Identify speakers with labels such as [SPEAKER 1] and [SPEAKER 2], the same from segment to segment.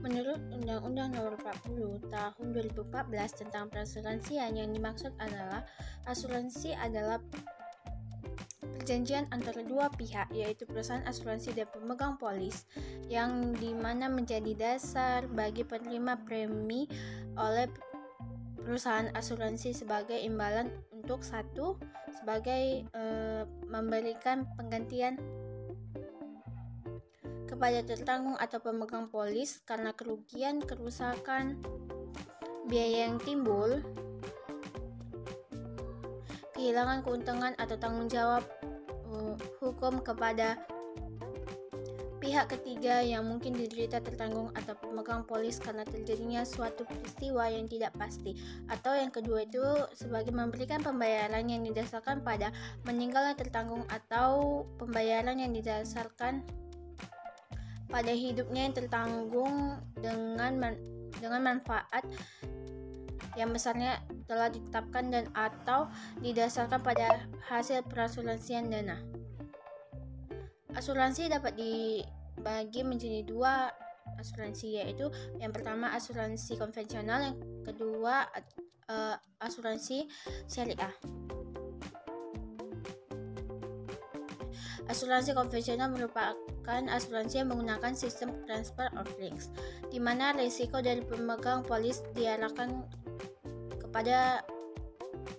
[SPEAKER 1] Menurut Undang-Undang Nomor 40 Tahun 2014 tentang perasuransian, yang dimaksud adalah asuransi adalah perjanjian antara dua pihak, yaitu perusahaan asuransi dan pemegang polis, yang dimana menjadi dasar bagi penerima premi oleh perusahaan asuransi sebagai imbalan untuk sebagai memberikan penggantian kepada tertanggung atau pemegang polis karena kerugian, kerusakan, biaya yang timbul, kehilangan keuntungan atau tanggung jawab hukum kepada pihak ketiga yang mungkin diderita tertanggung atau pemegang polis karena terjadinya suatu peristiwa yang tidak pasti. Atau yang kedua itu sebagai memberikan pembayaran yang didasarkan pada meninggalnya tertanggung atau pembayaran yang didasarkan pada hidupnya yang tertanggung dengan manfaat yang besarnya telah ditetapkan dan atau didasarkan pada hasil perasuransian dana. Asuransi dapat dibagi menjadi dua asuransi, yaitu yang pertama asuransi konvensional, yang kedua asuransi syariah. Asuransi konvensional merupakan asuransi yang menggunakan sistem transfer of risk, di mana risiko dari pemegang polis diarahkan kepada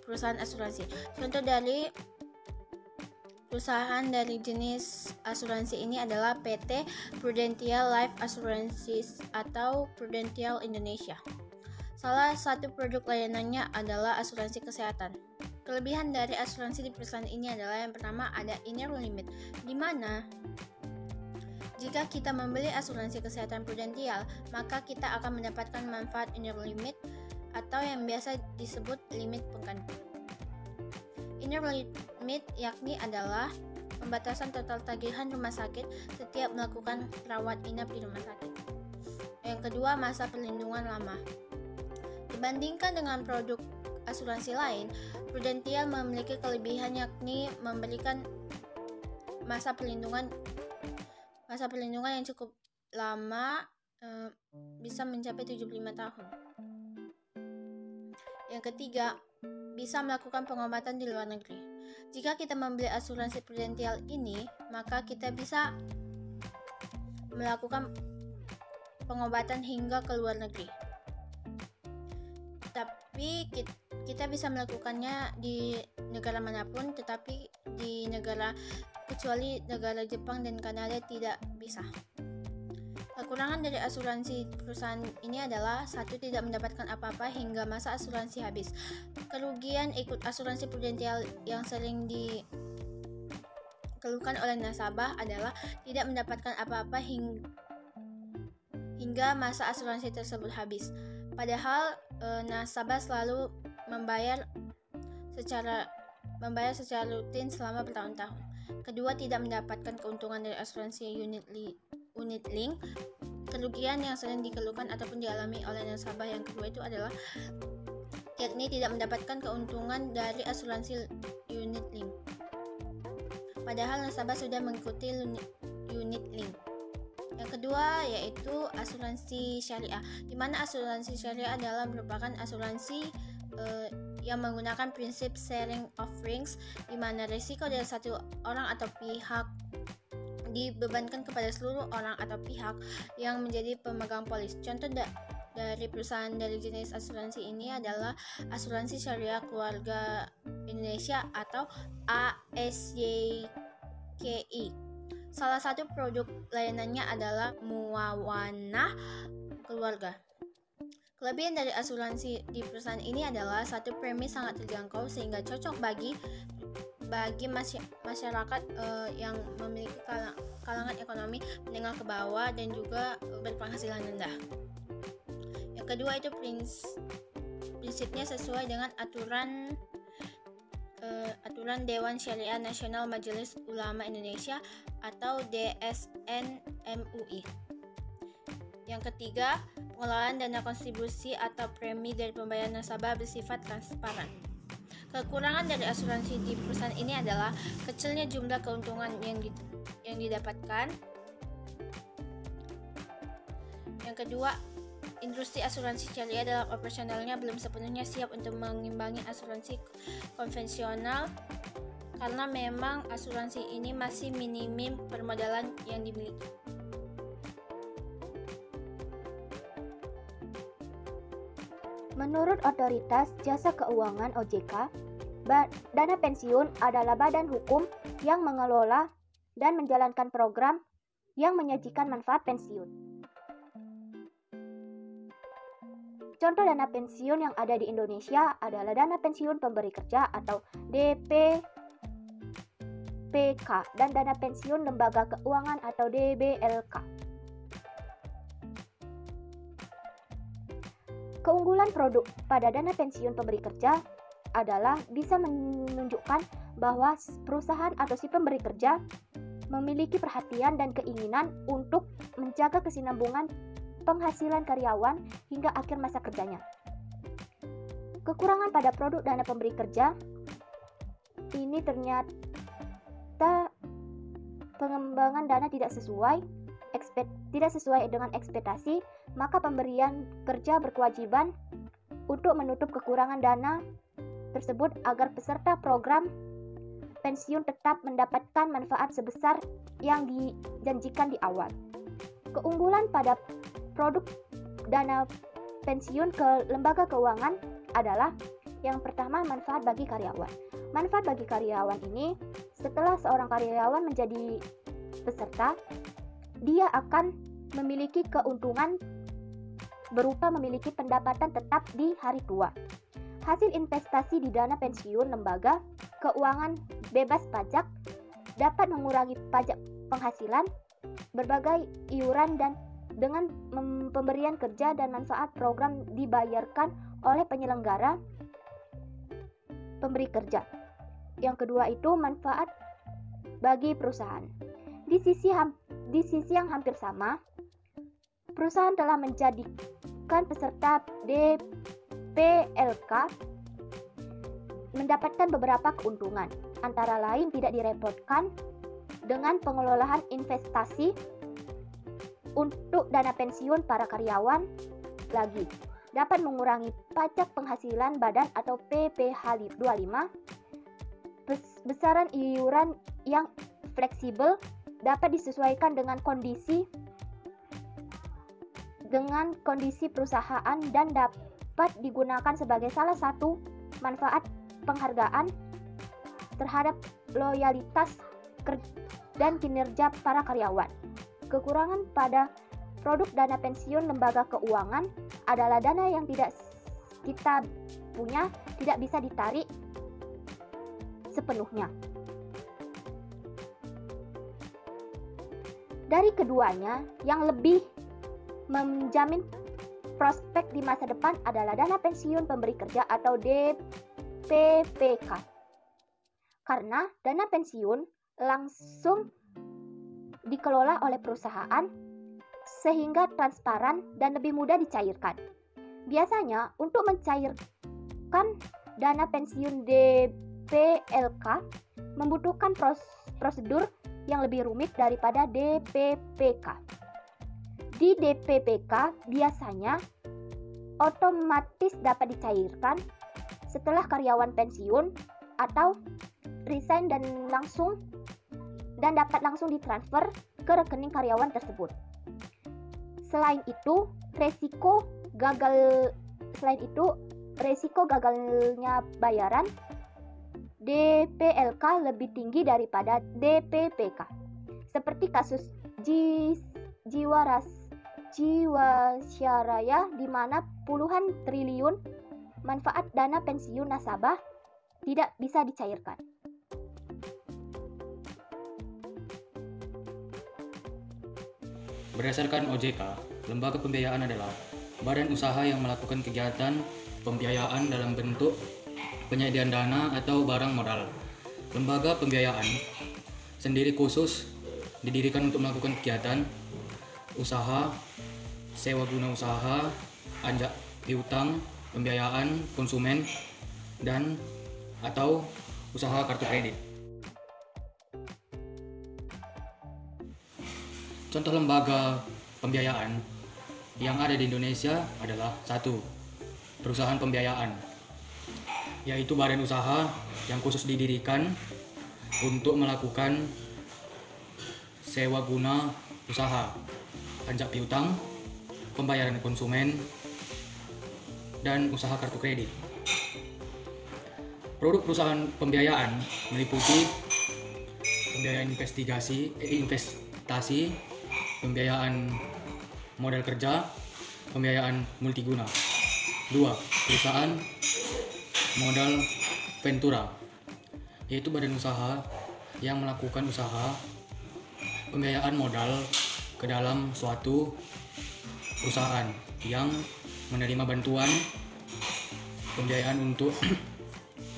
[SPEAKER 1] perusahaan asuransi. Contoh dari perusahaan dari jenis asuransi ini adalah PT Prudential Life Assurances atau Prudential Indonesia. Salah satu produk layanannya adalah asuransi kesehatan. Kelebihan dari asuransi di perusahaan ini adalah yang pertama ada inner limit, di mana jika kita membeli asuransi kesehatan Prudential, maka kita akan mendapatkan manfaat inner limit atau yang biasa disebut limit pengganti. Inner limit yakni adalah pembatasan total tagihan rumah sakit setiap melakukan rawat inap di rumah sakit. Yang kedua, masa perlindungan lama. Dibandingkan dengan produk asuransi lain, Prudential memiliki kelebihan yakni memberikan masa perlindungan yang cukup lama, bisa mencapai 75 tahun. Yang ketiga, bisa melakukan pengobatan di luar negeri. Jika kita membeli asuransi Prudential ini, maka kita bisa melakukan pengobatan hingga ke luar negeri. Tapi kita bisa melakukannya di negara manapun, tetapi kecuali negara Jepang dan Kanada tidak bisa. Kekurangan dari asuransi perusahaan ini adalah satu, tidak mendapatkan apa-apa hingga masa asuransi habis. Kerugian ikut asuransi Prudential yang sering dikeluhkan oleh nasabah adalah tidak mendapatkan apa-apa hingga masa asuransi tersebut habis. Padahal nasabah selalu membayar secara rutin selama bertahun-tahun. Kedua, tidak mendapatkan keuntungan dari asuransi unit link. Kerugian yang sering dikeluhkan ataupun dialami oleh nasabah yang kedua itu adalah yakni tidak mendapatkan keuntungan dari asuransi unit link. Padahal nasabah sudah mengikuti unit link. Yang kedua yaitu asuransi syariah, di mana asuransi syariah adalah merupakan asuransi yang menggunakan prinsip sharing of risks, di mana risiko dari satu orang atau pihak dibebankan kepada seluruh orang atau pihak yang menjadi pemegang polis. Contoh dari perusahaan dari jenis asuransi ini adalah Asuransi Syariah Keluarga Indonesia atau ASYKI. Salah satu produk layanannya adalah Muawanah Keluarga. Kelebihan dari asuransi di perusahaan ini adalah satu, premi sangat terjangkau sehingga cocok bagi masyarakat yang memiliki kalangan ekonomi menengah ke bawah dan juga berpenghasilan rendah. Yang kedua itu prinsipnya sesuai dengan aturan Dewan Syariah Nasional Majelis Ulama Indonesia atau DSN MUI. Yang ketiga, pengelolaan dana kontribusi atau premi dari pembayaran nasabah bersifat transparan. Kekurangan dari asuransi di perusahaan ini adalah kecilnya jumlah keuntungan yang didapatkan. Yang Yang kedua, industri asuransi syariah dalam operasionalnya belum sepenuhnya siap untuk mengimbangi asuransi konvensional karena memang asuransi ini masih minim permodalan yang dimiliki.
[SPEAKER 2] Menurut Otoritas Jasa Keuangan (OJK), dana pensiun adalah badan hukum yang mengelola dan menjalankan program yang menyajikan manfaat pensiun. Contoh dana pensiun yang ada di Indonesia adalah Dana Pensiun Pemberi Kerja atau DPPK dan Dana Pensiun Lembaga Keuangan atau DBLK. Keunggulan produk pada dana pensiun pemberi kerja adalah bisa menunjukkan bahwa perusahaan atau si pemberi kerja memiliki perhatian dan keinginan untuk menjaga kesinambungan penghasilan karyawan hingga akhir masa kerjanya. Kekurangan pada produk dana pemberi kerja ini ternyata pengembangan dana tidak sesuai dengan ekspektasi, maka pemberian kerja berkewajiban untuk menutup kekurangan dana tersebut agar peserta program pensiun tetap mendapatkan manfaat sebesar yang dijanjikan di awal. Keunggulan pada produk dana pensiun ke lembaga keuangan adalah yang pertama, manfaat bagi karyawan. Manfaat bagi karyawan ini, setelah seorang karyawan menjadi peserta, dia akan memiliki keuntungan berupa memiliki pendapatan tetap di hari tua. Hasil investasi di dana pensiun lembaga keuangan bebas pajak dapat mengurangi pajak penghasilan, berbagai iuran dan dengan pemberian kerja dan manfaat program dibayarkan oleh penyelenggara pemberi kerja. Yang kedua itu manfaat bagi perusahaan. Di sisi yang hampir sama, perusahaan telah menjadikan peserta DPLK mendapatkan beberapa keuntungan, antara lain tidak direpotkan dengan pengelolaan investasi untuk dana pensiun para karyawan lagi, dapat mengurangi pajak penghasilan badan atau PPh 25, besaran iuran yang fleksibel dapat disesuaikan dengan kondisi perusahaan dan dapat digunakan sebagai salah satu manfaat penghargaan terhadap loyalitas dan kinerja para karyawan. Kekurangan pada produk dana pensiun lembaga keuangan adalah dana yang tidak kita punya tidak bisa ditarik sepenuhnya. Dari keduanya, yang lebih menjamin prospek di masa depan adalah dana pensiun pemberi kerja atau DPPK. Karena dana pensiun langsung dikelola oleh perusahaan sehingga transparan dan lebih mudah dicairkan. Biasanya untuk mencairkan dana pensiun DPLK membutuhkan prosedur yang lebih rumit daripada DPPK. Di DPPK biasanya otomatis dapat dicairkan setelah karyawan pensiun atau resign dan dapat langsung ditransfer ke rekening karyawan tersebut. Selain itu, resiko gagalnya bayaran DPLK lebih tinggi daripada DPPK. Seperti kasus Jiwasraya di mana puluhan triliun manfaat dana pensiun nasabah tidak bisa dicairkan.
[SPEAKER 3] Berdasarkan OJK, lembaga pembiayaan adalah badan usaha yang melakukan kegiatan pembiayaan dalam bentuk penyediaan dana atau barang modal. Lembaga pembiayaan sendiri khusus didirikan untuk melakukan kegiatan usaha, sewa guna usaha, ajak piutang, pembiayaan konsumen, dan atau usaha kartu kredit. Contoh lembaga pembiayaan yang ada di Indonesia adalah 1. Perusahaan pembiayaan, yaitu badan usaha yang khusus didirikan untuk melakukan sewa guna usaha, pajak piutang, pembayaran konsumen, dan usaha kartu kredit. Produk perusahaan pembiayaan meliputi pembiayaan investasi, pembiayaan modal kerja, pembiayaan multiguna. 2. Perusahaan modal ventura, yaitu badan usaha yang melakukan usaha pembiayaan modal ke dalam suatu perusahaan yang menerima bantuan pembiayaan untuk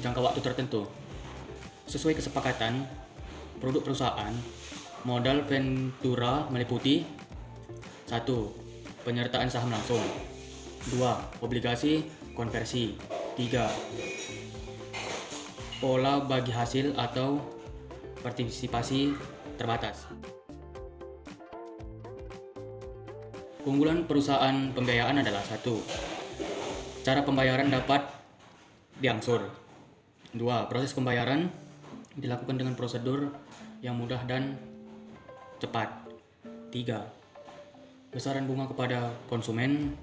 [SPEAKER 3] jangka waktu tertentu. Sesuai kesepakatan, produk perusahaan modal ventura meliputi 1. Penyertaan saham langsung, 2. Obligasi konversi, 3. Pola bagi hasil atau partisipasi terbatas. Keunggulan perusahaan pembiayaan adalah 1. Cara pembayaran dapat diangsur. 2. Proses pembayaran dilakukan dengan prosedur yang mudah dan cepat. 3. Besaran bunga kepada konsumen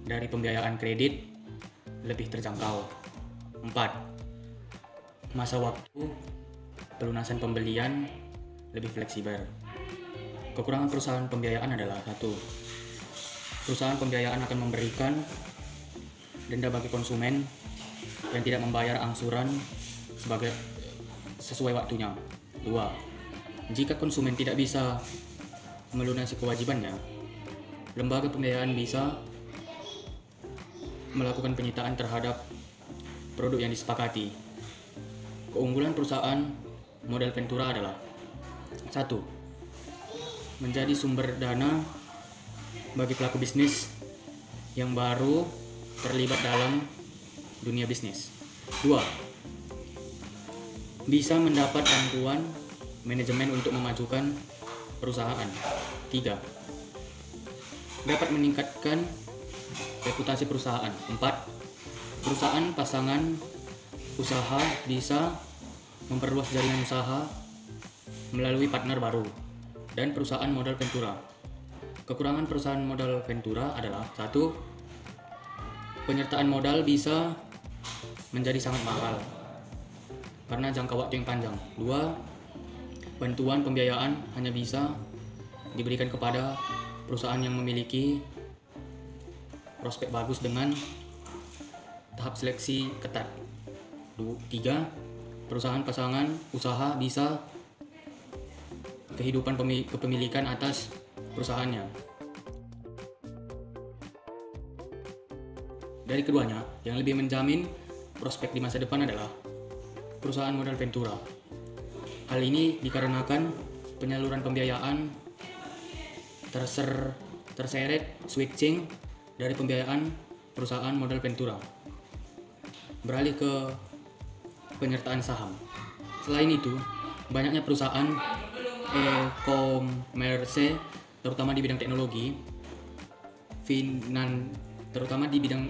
[SPEAKER 3] dari pembiayaan kredit lebih terjangkau. 4. Masa waktu pelunasan pembelian lebih fleksibel. Kekurangan perusahaan pembiayaan adalah 1. Perusahaan pembiayaan akan memberikan denda bagi konsumen yang tidak membayar angsuran sesuai waktunya. 2. Jika konsumen tidak bisa melunasi kewajibannya, lembaga pembiayaan bisa melakukan penyitaan terhadap produk yang disepakati. Keunggulan perusahaan modal ventura adalah 1. Menjadi sumber dana bagi pelaku bisnis yang baru terlibat dalam dunia bisnis. 2. Bisa mendapat bantuan manajemen untuk memajukan perusahaan. 3. Dapat meningkatkan reputasi perusahaan. 4. Perusahaan pasangan usaha bisa memperluas jaringan usaha melalui partner baru. Dan perusahaan modal ventura. Kekurangan perusahaan modal ventura adalah 1. Penyertaan modal bisa menjadi sangat mahal karena jangka waktu yang panjang. 2. Bantuan pembiayaan hanya bisa diberikan kepada perusahaan yang memiliki prospek bagus dengan tahap seleksi ketat. 3. Perusahaan pasangan usaha bisa kehidupan kepemilikan atas perusahaannya. Dari keduanya, yang lebih menjamin prospek di masa depan adalah perusahaan modal ventura. Hal ini dikarenakan penyaluran pembiayaan terseret switching dari pembiayaan perusahaan modal ventura beralih ke penyertaan saham. Selain itu, banyaknya perusahaan e-commerce terutama di bidang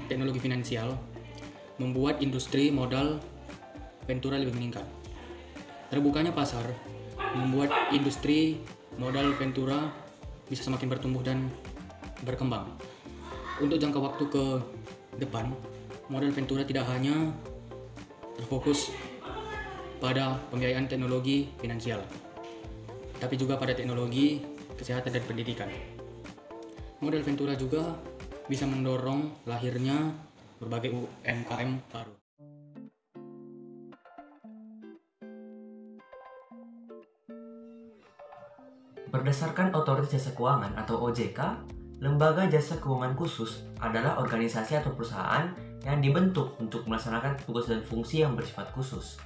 [SPEAKER 3] teknologi finansial membuat industri modal ventura lebih meningkat. Terbukanya pasar membuat industri modal ventura bisa semakin bertumbuh dan berkembang. Untuk jangka waktu ke depan, modal ventura tidak hanya terfokus pada pembiayaan teknologi finansial, tapi juga pada teknologi kesehatan dan pendidikan. Modal ventura juga bisa mendorong lahirnya berbagai UMKM baru.
[SPEAKER 4] Berdasarkan Otoritas Jasa Keuangan atau OJK, lembaga jasa keuangan khusus adalah organisasi atau perusahaan yang dibentuk untuk melaksanakan tugas dan fungsi yang bersifat khusus.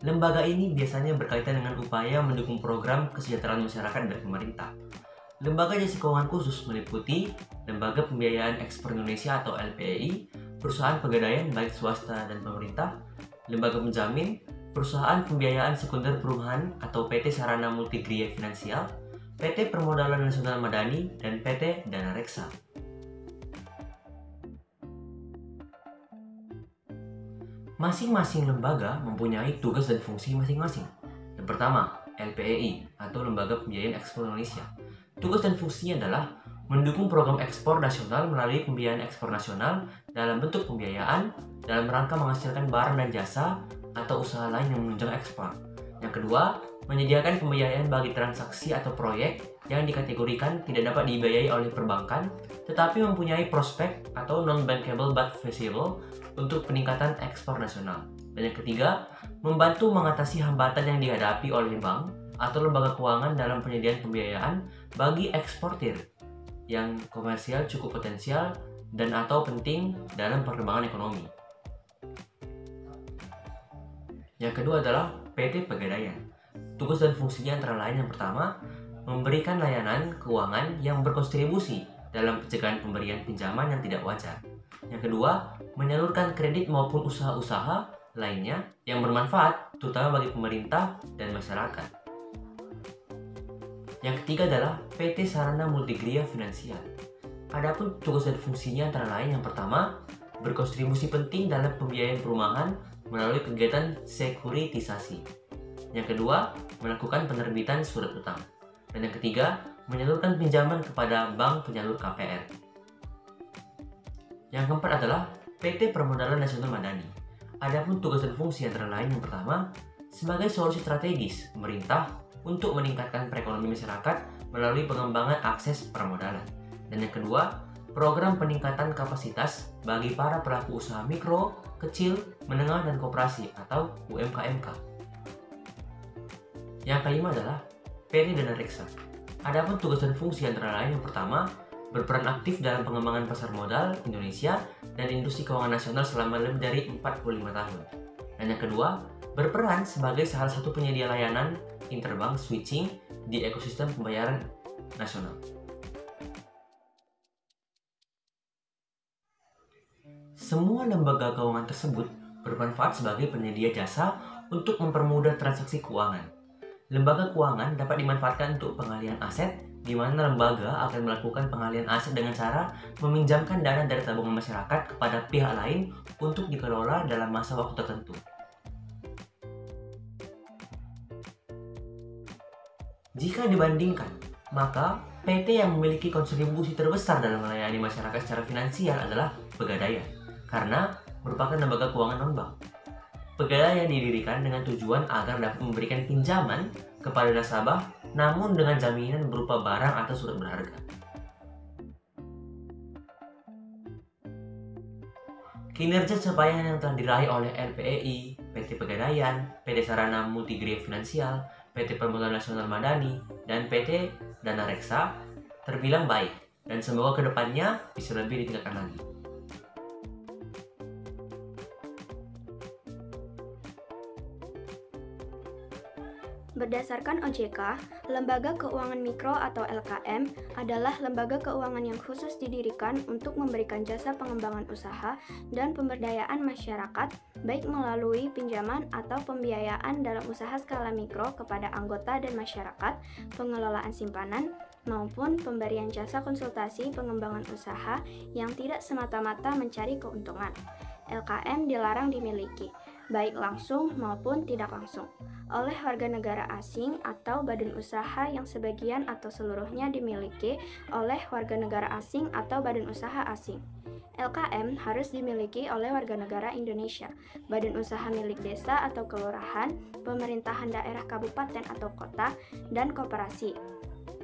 [SPEAKER 4] Lembaga ini biasanya berkaitan dengan upaya mendukung program kesejahteraan masyarakat dari pemerintah. Lembaga jasa keuangan khusus meliputi Lembaga Pembiayaan Ekspor Indonesia atau LPEI, perusahaan pegadaian baik swasta dan pemerintah, lembaga penjamin, perusahaan pembiayaan sekunder perumahan atau PT Sarana Multigria Finansial, PT Permodalan Nasional Madani, dan PT Dana Reksa. Masing-masing lembaga mempunyai tugas dan fungsi masing-masing. Yang pertama, LPEI atau Lembaga Pembiayaan Ekspor Indonesia. Tugas dan fungsinya adalah mendukung program ekspor nasional melalui pembiayaan ekspor nasional dalam bentuk pembiayaan dalam rangka menghasilkan barang dan jasa atau usaha lain yang menunjang ekspor. Yang kedua, menyediakan pembiayaan bagi transaksi atau proyek yang dikategorikan tidak dapat dibiayai oleh perbankan tetapi mempunyai prospek atau non-bankable but feasible untuk peningkatan ekspor nasional. Dan yang ketiga, membantu mengatasi hambatan yang dihadapi oleh bank atau lembaga keuangan dalam penyediaan pembiayaan bagi eksportir yang komersial cukup potensial dan atau penting dalam perkembangan ekonomi. Yang kedua adalah PT Pegadaian. Tugas dan fungsinya antara lain yang pertama, memberikan layanan keuangan yang berkontribusi dalam pencegahan pemberian pinjaman yang tidak wajar. Yang kedua, menyalurkan kredit maupun usaha-usaha lainnya yang bermanfaat terutama bagi pemerintah dan masyarakat. Yang ketiga adalah PT Sarana Multigria Finansial. Adapun tugas dan fungsinya antara lain yang pertama, berkontribusi penting dalam pembiayaan perumahan melalui kegiatan sekuritisasi. Yang kedua, melakukan penerbitan surat utang. Dan yang ketiga, menyalurkan pinjaman kepada bank penyalur KPR. Yang keempat adalah PT Permodalan Nasional Madani. Adapun tugas dan fungsi antara lain yang pertama, sebagai solusi strategis pemerintah untuk meningkatkan perekonomian masyarakat melalui pengembangan akses permodalan. Dan yang kedua, program peningkatan kapasitas bagi para pelaku usaha mikro, kecil, menengah, dan koperasi atau UMKMK. Yang kelima adalah PT Dana Reksa. Adapun tugas dan fungsi antara lain yang pertama, berperan aktif dalam pengembangan pasar modal Indonesia dan industri keuangan nasional selama lebih dari 45 tahun. Dan yang kedua, berperan sebagai salah satu penyedia layanan interbank switching di ekosistem pembayaran nasional. Semua lembaga keuangan tersebut bermanfaat sebagai penyedia jasa untuk mempermudah transaksi keuangan. Lembaga keuangan dapat dimanfaatkan untuk pengalihan aset, di mana lembaga akan melakukan pengalihan aset dengan cara meminjamkan dana dari tabungan masyarakat kepada pihak lain untuk dikelola dalam masa waktu tertentu. Jika dibandingkan, maka PT yang memiliki kontribusi terbesar dalam melayani masyarakat secara finansial adalah Pegadaian, karena merupakan lembaga keuangan non-bank. Pegadaian didirikan dengan tujuan agar dapat memberikan pinjaman kepada nasabah namun dengan jaminan berupa barang atau surat berharga. Kinerja capaian yang telah diraih oleh LPEI, PT Pegadaian, PT Sarana Multigria Finansial, PT Permodalan Nasional Madani, dan PT Dana Reksa terbilang baik dan semoga kedepannya bisa lebih ditingkatkan lagi.
[SPEAKER 2] Berdasarkan OJK, Lembaga Keuangan Mikro atau LKM adalah lembaga keuangan yang khusus didirikan untuk memberikan jasa pengembangan usaha dan pemberdayaan masyarakat, baik melalui pinjaman atau pembiayaan dalam usaha skala mikro kepada anggota dan masyarakat, pengelolaan simpanan, maupun pemberian jasa konsultasi pengembangan usaha yang tidak semata-mata mencari keuntungan. LKM dilarang dimiliki, baik langsung maupun tidak langsung, oleh warga negara asing atau badan usaha yang sebagian atau seluruhnya dimiliki oleh warga negara asing atau badan usaha asing. LKM harus dimiliki oleh warga negara Indonesia, badan usaha milik desa atau kelurahan, pemerintahan daerah kabupaten atau kota, dan koperasi.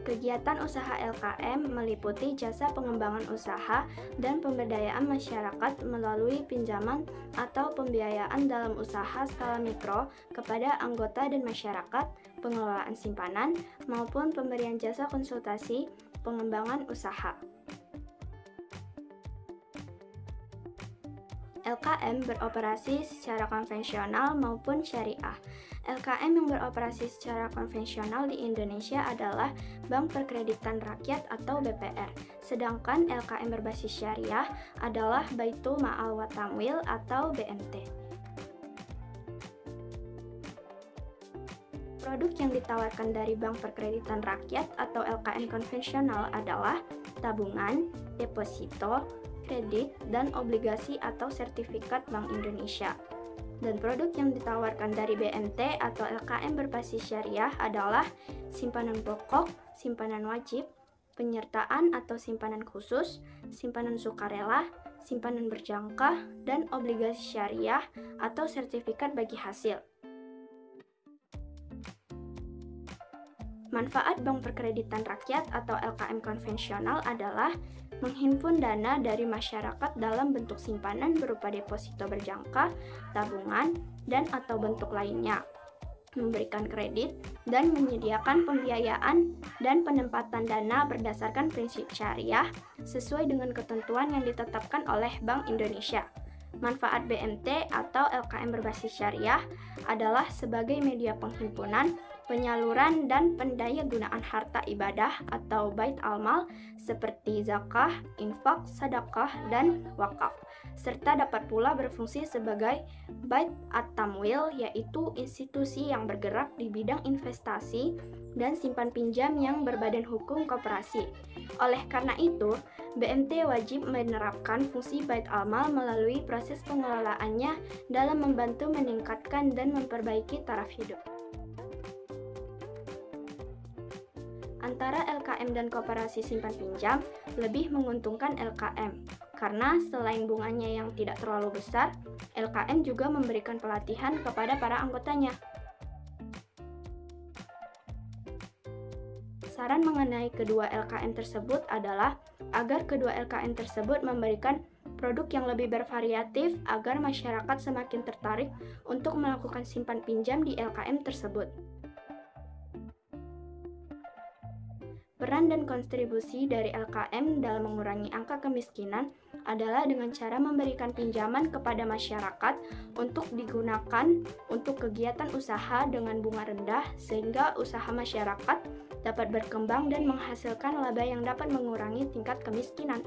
[SPEAKER 2] Kegiatan usaha LKM meliputi jasa pengembangan usaha dan pemberdayaan masyarakat melalui pinjaman atau pembiayaan dalam usaha skala mikro kepada anggota dan masyarakat, pengelolaan simpanan, maupun pemberian jasa konsultasi pengembangan usaha. LKM beroperasi secara konvensional maupun syariah. LKM yang beroperasi secara konvensional di Indonesia adalah Bank Perkreditan Rakyat atau BPR, sedangkan LKM berbasis syariah adalah Baitul Ma'al wa Tamwil atau BMT. Produk yang ditawarkan dari Bank Perkreditan Rakyat atau LKM konvensional adalah tabungan, deposito, kredit, dan obligasi atau sertifikat Bank Indonesia.
[SPEAKER 5] Dan produk yang ditawarkan dari BMT atau LKM berbasis syariah adalah simpanan pokok, simpanan wajib, penyertaan atau simpanan khusus, simpanan sukarela, simpanan berjangka, dan obligasi syariah atau sertifikat bagi hasil. Manfaat Bank Perkreditan Rakyat atau LKM konvensional adalah menghimpun dana dari masyarakat dalam bentuk simpanan berupa deposito berjangka, tabungan, dan atau bentuk lainnya, memberikan kredit, dan menyediakan pembiayaan dan penempatan dana berdasarkan prinsip syariah sesuai dengan ketentuan yang ditetapkan oleh Bank Indonesia. Manfaat BMT atau LKM berbasis syariah adalah sebagai media penghimpunan, penyaluran, dan pendayagunaan harta ibadah atau bait almal seperti zakah, infak, sedekah, dan wakaf, serta dapat pula berfungsi sebagai bait at-tamwil, yaitu institusi yang bergerak di bidang investasi dan simpan pinjam yang berbadan hukum koperasi. Oleh karena itu, BMT wajib menerapkan fungsi bait almal melalui proses pengelolaannya dalam membantu meningkatkan dan memperbaiki taraf hidup. Antara LKM dan koperasi simpan pinjam, lebih menguntungkan LKM, karena selain bunganya yang tidak terlalu besar, LKM juga memberikan pelatihan kepada para anggotanya. Saran mengenai kedua LKM tersebut adalah agar kedua LKM tersebut memberikan produk yang lebih bervariatif agar masyarakat semakin tertarik untuk melakukan simpan pinjam di LKM tersebut. Peran dan kontribusi dari LKM dalam mengurangi angka kemiskinan adalah dengan cara memberikan pinjaman kepada masyarakat untuk digunakan untuk kegiatan usaha dengan bunga rendah sehingga usaha masyarakat dapat berkembang dan menghasilkan laba yang dapat mengurangi tingkat kemiskinan.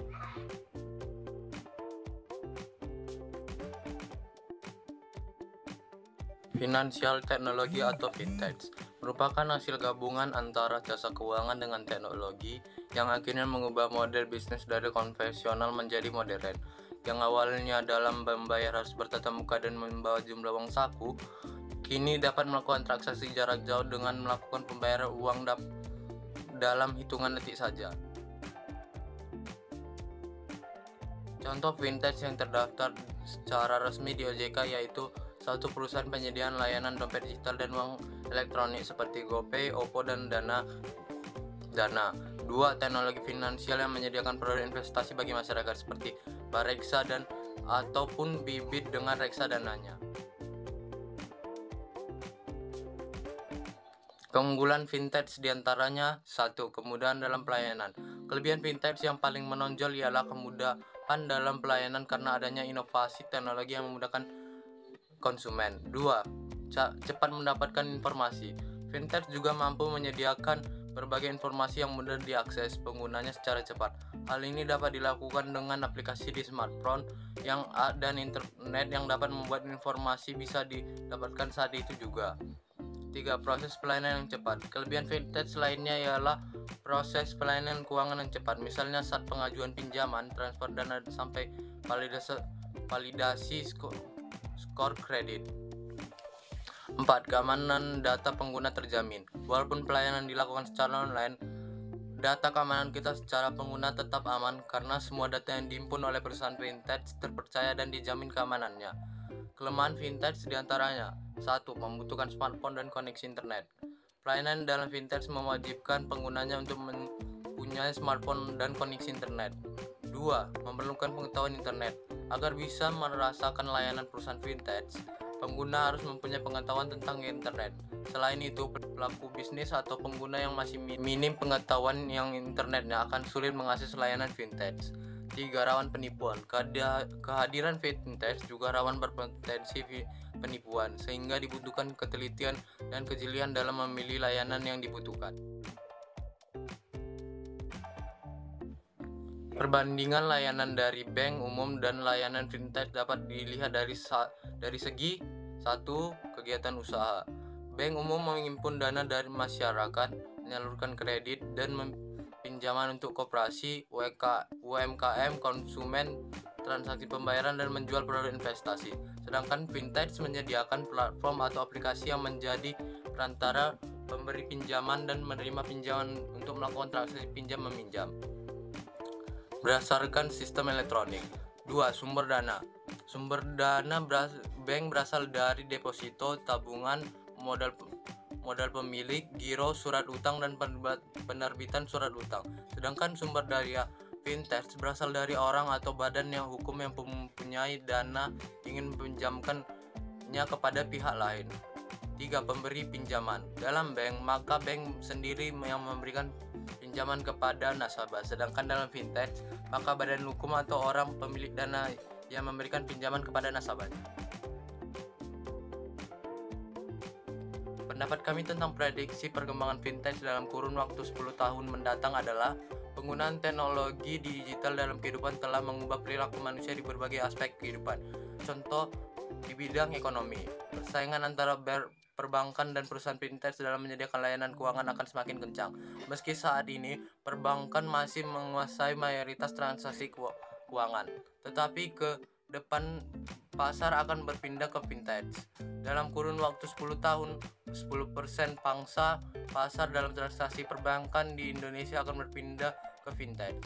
[SPEAKER 6] Financial Technology atau Fintech merupakan hasil gabungan antara jasa keuangan dengan teknologi yang akhirnya mengubah model bisnis dari konvensional menjadi modern. Yang awalnya dalam membayar harus bertatap muka dan membawa jumlah uang saku, kini dapat melakukan transaksi jarak jauh dengan melakukan pembayaran uang dalam hitungan detik saja. Contoh fintech yang terdaftar secara resmi di OJK yaitu 1. Perusahaan penyediaan layanan dompet digital dan uang elektronik seperti GoPay, OVO, dan Dana. 2. Teknologi finansial yang menyediakan produk investasi bagi masyarakat seperti Bareksa dan ataupun Bibit dengan reksadananya. Keunggulan fintech diantaranya 1. Kemudahan dalam pelayanan. Kelebihan fintech yang paling menonjol ialah kemudahan dalam pelayanan karena adanya inovasi teknologi yang memudahkan konsumen. 2. Cepat mendapatkan informasi. Fintech juga mampu menyediakan berbagai informasi yang mudah diakses penggunanya secara cepat. Hal ini dapat dilakukan dengan aplikasi di smartphone dan internet yang dapat membuat informasi bisa didapatkan saat itu juga. 3. Proses pelayanan yang cepat. Kelebihan fintech lainnya ialah proses pelayanan keuangan yang cepat. Misalnya saat pengajuan pinjaman, transfer dana sampai validasi skor kredit. 4. Keamanan data pengguna terjamin. Walaupun pelayanan dilakukan secara online, data keamanan kita secara pengguna tetap aman karena semua data yang dihimpun oleh perusahaan fintech terpercaya dan dijamin keamanannya. Kelemahan fintech diantaranya 1. Membutuhkan smartphone dan koneksi internet. Pelayanan dalam fintech mewajibkan penggunanya untuk mempunyai smartphone dan koneksi internet. 2. Memerlukan pengetahuan internet. Agar bisa merasakan layanan perusahaan fintech, pengguna harus mempunyai pengetahuan tentang internet. Selain itu, pelaku bisnis atau pengguna yang masih minim pengetahuan yang internetnya akan sulit mengakses layanan fintech. 3. Rawan penipuan. Kehadiran fintech juga rawan berpotensi penipuan, sehingga dibutuhkan ketelitian dan kejelian dalam memilih layanan yang dibutuhkan. Perbandingan layanan dari bank umum dan layanan fintech dapat dilihat dari segi 1. Kegiatan usaha. Bank umum menghimpun dana dari masyarakat, menyalurkan kredit dan pinjaman untuk koperasi, UMKM, konsumen, transaksi pembayaran dan menjual produk investasi. Sedangkan fintech menyediakan platform atau aplikasi yang menjadi perantara pemberi pinjaman dan menerima pinjaman untuk melakukan transaksi pinjam meminjam berdasarkan sistem elektronik. 2. Sumber dana. Sumber dana bank berasal dari deposito, tabungan, modal pemilik, giro, surat utang, dan penerbitan surat utang. Sedangkan sumber daya fintech berasal dari orang atau badan yang hukum yang mempunyai dana ingin meminjamkannya kepada pihak lain. 3. Pemberi pinjaman. Dalam bank, maka bank sendiri yang memberikan pinjaman kepada nasabah. Sedangkan dalam fintech, maka badan hukum atau orang pemilik dana yang memberikan pinjaman kepada nasabahnya. Pendapat kami tentang prediksi perkembangan fintech dalam kurun waktu 10 tahun mendatang adalah penggunaan teknologi digital dalam kehidupan telah mengubah perilaku manusia di berbagai aspek kehidupan. Contoh di bidang ekonomi, persaingan antara perbankan dan perusahaan fintech dalam menyediakan layanan keuangan akan semakin kencang. Meski saat ini perbankan masih menguasai mayoritas transaksi keuangan, tetapi ke depan pasar akan berpindah ke fintech. Dalam kurun waktu 10 tahun, 10% pangsa pasar dalam transaksi perbankan di Indonesia akan berpindah ke fintech.